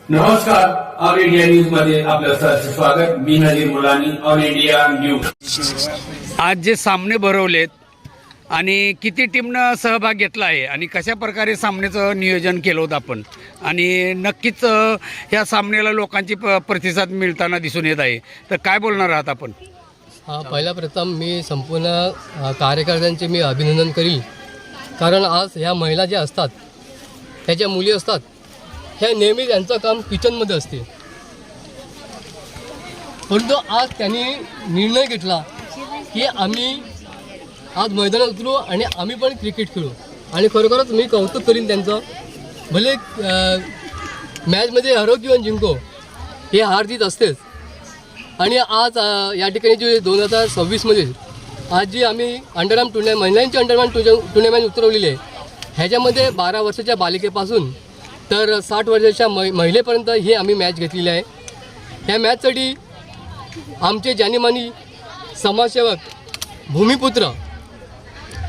नमस्कार, all India news मध्ये आपलं सहर्ष स्वागत. मी नजीर मुलानी, ऑल इंडिया न्यूज. आज जे सामने भरवलेत आणि किती टीमनं सहभाग घेतला आहे आणि कशा प्रकारे सामन्याचं नियोजन केलं होतं आपण, आणि नक्कीच ह्या सामन्याला लोकांची प्रतिसाद मिळताना दिसून येत आहे. तर काय बोलणार आहात आपण? पहिला प्रथम मी संपूर्ण कार्यकर्त्यांचे मी अभिनंदन करील, कारण आज ह्या महिला ज्या असतात, ह्या ज्या मुली असतात, ह्या नेहमी त्यांचं काम किचनमध्ये असते. परंतु आज त्यांनी निर्णय घेतला की आम्ही आज मैदानात उतरू आणि आम्ही पण क्रिकेट खेळू. आणि खरोखरच मी कौतुक करीन त्यांचं. भले मॅचमध्ये हरो किंवा जिंको, हे हार जीत असतेच. आणि आज या ठिकाणी जे 2026मध्ये आज जी आम्ही अंडरआर्म टुर्नामेंट, महिलांची अंडरआर्म टुर्नामेंट उतरवलेली आहे, ह्याच्यामध्ये 12 वर्षाच्या बालिकेपासून तर 60 वर्षाच्या महिलेपर्यंत ही आम्ही मॅच घेतलेली आहे. ह्या मॅचसाठी आमचे जानीमानी समाजसेवक, भूमिपुत्र,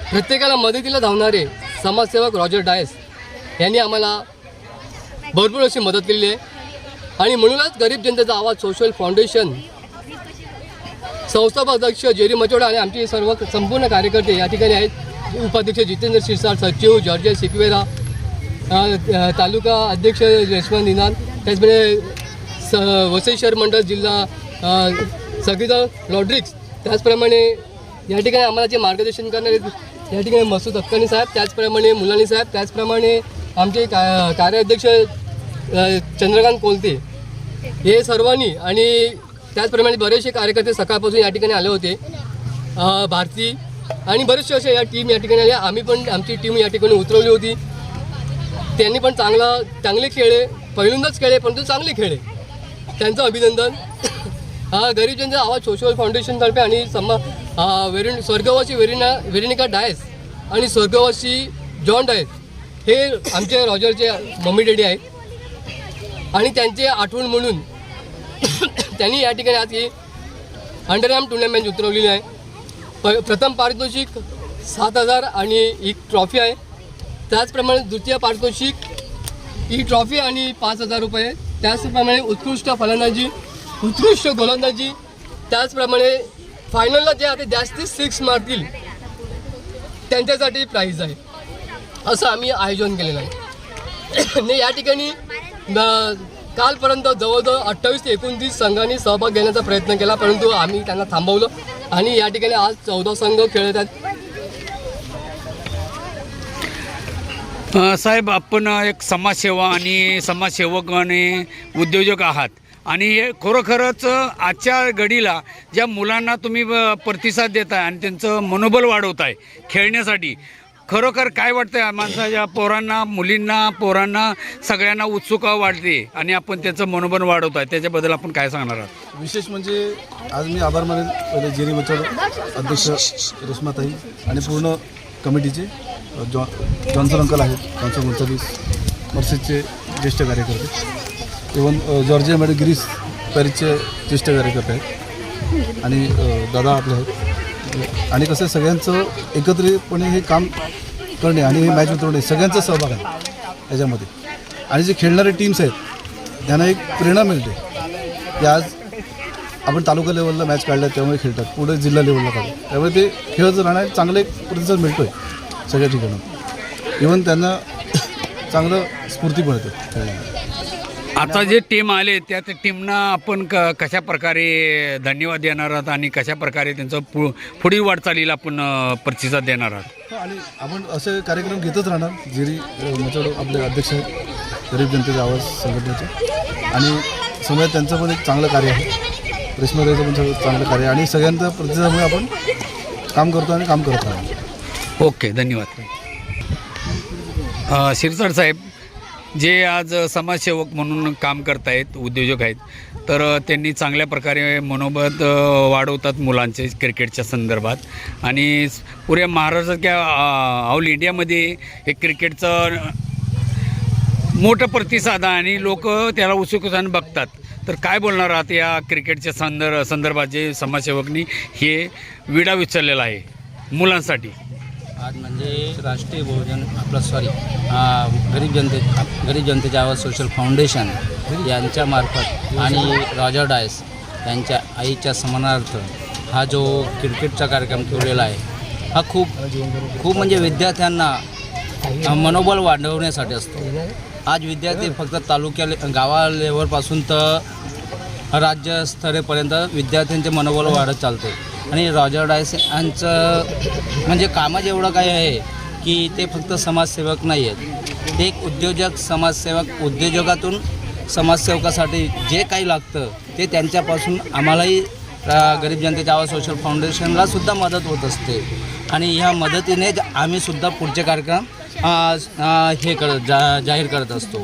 प्रत्येकाला मदतीला धावणारे समाजसेवक रॉजर डायस यांनी आम्हाला भरपूर अशी मदत केलेली आहे. आणि म्हणूनच गरीब जनतेचा आवाज सोशल फाउंडेशन संस्थापक अध्यक्ष जेरी मचोडा आणि आमचे सर्व संपूर्ण कार्यकर्ते या ठिकाणी आहेत. उपाध्यक्ष जितेंद्र शिरसाट, सचिव जॉर्ज सिकवेरा, तालुका अध्यक्ष यशवंत निनाद, त्याचप्रमाणे वसई शहर मंडळ जिल्हा सगळीजण लॉड्रिक्स, त्याचप्रमाणे या ठिकाणी आम्हाला जे मार्गदर्शन करणारे या ठिकाणी मसूद हक्कानी साहेब, त्याचप्रमाणे मुलानी साहेब, त्याचप्रमाणे आमचे कार्याध्यक्ष चंद्रकांत कोलते, हे सर्वांनी, आणि त्याचप्रमाणे बरेचसे कार्यकर्ते सकाळपासून या ठिकाणी आले होते. भारती आणि बरेचसे असे या टीम या ठिकाणी आल्या. आम्ही पण आमची टीम या ठिकाणी उतरवली होती. त्यांनी पण चांगले खेळले, पहिल्यांदाच खेळले परंतु चांगले खेळले, त्यांचं अभिनंदन. गरीब जनतेचा आवाज सोशल फाउंडेशनतर्फे आणि स्वर्गवासी वेरिनिका डायस आणि स्वर्गवासी जॉन डायस हे आमचे रॉजरचे मम्मी डॅडी आहेत. आणि त्यांचे आठवण म्हणून त्यांनी या ठिकाणी आज ही अंडरआर्म टुर्नामेंट उतरवलेली आहे. प्रथम पारितोषिक 7,000 आणि एक ट्रॉफी आहे. त्याचप्रमाणे द्वितीय पारितोषिक ही ट्रॉफी आणि 5,000 रुपये. त्याचप्रमाणे उत्कृष्ट फलंदाजी, उत्कृष्ट गोलंदाजी, त्याचप्रमाणे फायनलला जे आता जास्तीत 6 मारतील त्यांच्यासाठी प्राईज आहे. असं आम्ही आयोजन केलेलं आहे. आणि या ठिकाणी कालपर्यंत जवळजवळ 28 ते 29 संघांनी सहभाग घेण्याचा प्रयत्न केला, परंतु आम्ही त्यांना थांबवलं आणि या ठिकाणी आज 14 संघ खेळत आहेत. साहेब, आपण एक समाजसेवा आणि समाजसेवक आणि उद्योजक आहात, आणि हे खरोखरच आजच्या घडीला ज्या मुलांना तुम्ही प्रतिसाद देताय आणि त्यांचं मनोबल वाढवताय खेळण्यासाठी, खरोखर काय वाटतंय? माणसाच्या पोरांना, मुलींना, पोरांना सगळ्यांना उत्सुकता वाढते आणि आपण त्याचं मनोबल वाढवताय, त्याच्याबद्दल आपण काय सांगणार आहात? विशेष म्हणजे आज मी आभार मानेन पहिले जेरी मचोडा, अध्यक्ष रेश्माताई आणि पूर्ण कमिटीचे जॉन्सन अंकल आहेत, जॉन्सन गोन्साल्विस, मर्सिसचे ज्येष्ठ कार्यकर्ते, इव्हन जॉर्जिया मॅडम गिरीस पॅरिसचे ज्येष्ठ कार्यकर्ते आहेत, आणि दादा आपले आहेत. आणि कसं सगळ्यांचं एकत्रितपणे हे काम करणे आणि हे मॅच उतरवणे, सगळ्यांचा सहभाग आहे याच्यामध्ये. आणि जे खेळणारे टीम्स आहेत त्यांना एक प्रेरणा मिळते की आज आपण तालुका लेवलला मॅच काढल्या, त्यामुळे खेळतात, पुढे जिल्हा लेवलला काढू, त्यामुळे ते खेळत राहणार, चांगले प्रतिसाद मिळतो आहे सगळ्या ठिकाणी. इव्हन त्यांना चांगलं स्फूर्ती पण येते खेळण्यामध्ये. आता जे टीम आले त्या टीमना आपण कशा प्रकारे धन्यवाद देणार आहात आणि कशा प्रकारे त्यांचं पुढील वाटचालीला आपण प्रतिसाद देणार आहात? आणि आपण असे कार्यक्रम घेतच राहणार. जेरी मचोडा आपले अध्यक्ष आहेत गरीब जनतेचा आवाज संघटनेचे, आणि समोर त्यांचं पण एक चांगलं कार्य आहे, रेश्माताईचं पण चांगलं कार्य आहे, आणि सगळ्यांच्या प्रतिसादामुळे आपण काम करतो आणि काम करत राहतो. ओके, धन्यवाद. शिरसाट साहेब, जे आज समाजसेवक म्हणून काम करतायत, उद्योजक आहेत, तर त्यांनी चांगल्या प्रकारे मनोबल वाढवतात मुलांचे क्रिकेटच्या संदर्भात, आणि पुऱ्या महाराष्ट्रात ऑल इंडियामध्ये हे क्रिकेटचं मोठं प्रतिसाद आहे आणि लोक त्याला उत्सुकतेने बघतात. तर काय बोलणार आहात या क्रिकेटच्या संदर्भात जे समाजसेवकनी हे विडा उचललेला आहे मुलांसाठी? आज म्हणजे राष्ट्रीय बहुजन गरीब जनतेच्या आवाज सोशल फाउंडेशन यांच्यामार्फत आणि रॉजर डायस यांच्या आईच्या सन्मानार्थ हा जो क्रिकेटचा कार्यक्रम ठेवलेला आहे हा खूप म्हणजे विद्यार्थ्यांना मनोबल वाढवण्यासाठी असतो. आज विद्यार्थी फक्त गावा लेवलपासून तर राज्यस्तरेपर्यंत विद्यार्थ्यांचे मनोबल वाढत चालते. आणि रॉजर डायस यांचं म्हणजे कामच एवढं काय आहे की ते फक्त समाजसेवक नाही आहेत, ते एक उद्योजक समाजसेवक. उद्योजकातून समाजसेवकासाठी जे काही लागतं ते त्यांच्यापासून आम्हालाही गरीब जनतेच्या आवाज सोशल फाउंडेशनला सुद्धा मदत होत असते. आणि ह्या मदतीने आम्ही सुद्धा पुढचे कार्यक्रम जाहीर करत असतो.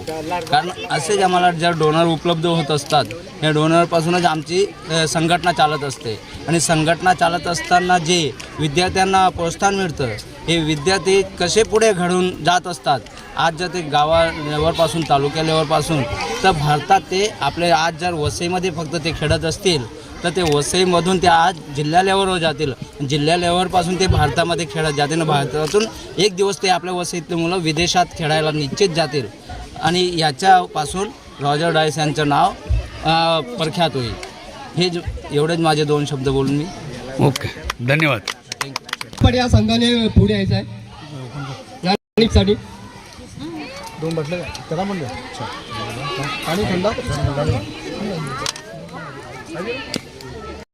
कारण असेच आम्हाला ज्या डोनर उपलब्ध होत असतात या डोनरपासूनच आमची संघटना चालत असते. आणि संघटना चालत असताना जे विद्यार्थ्यांना प्रोत्साहन मिळतं हे विद्यार्थी कसे पुढे घडून जात असतात. आज जर ते गावा लेवलपासून तालुक्या लेवलपासून तर भारतात ते आपले आज जर वसईमध्ये फक्त ते खेळत असतील तर ते वसईमधून ते आज जिल्हा लेवलवर जातील. जिल्हा लेवलपासून ते भारतामध्ये खेळत जातील. भारतातून एक दिवस ते आपल्या वसईतले मुलं विदेशात खेळायला निश्चित जातील. आणि याच्यापासून रॉजर डायस यांचं नाव प्रख्यात होईल. हे एवढेच माझे 2 शब्द बोलून मी ओके, धन्यवाद. पण या संघाने पुढे यायचं आहे साठी 2 बाटल्या त्याला म्हणलं पाणी थंड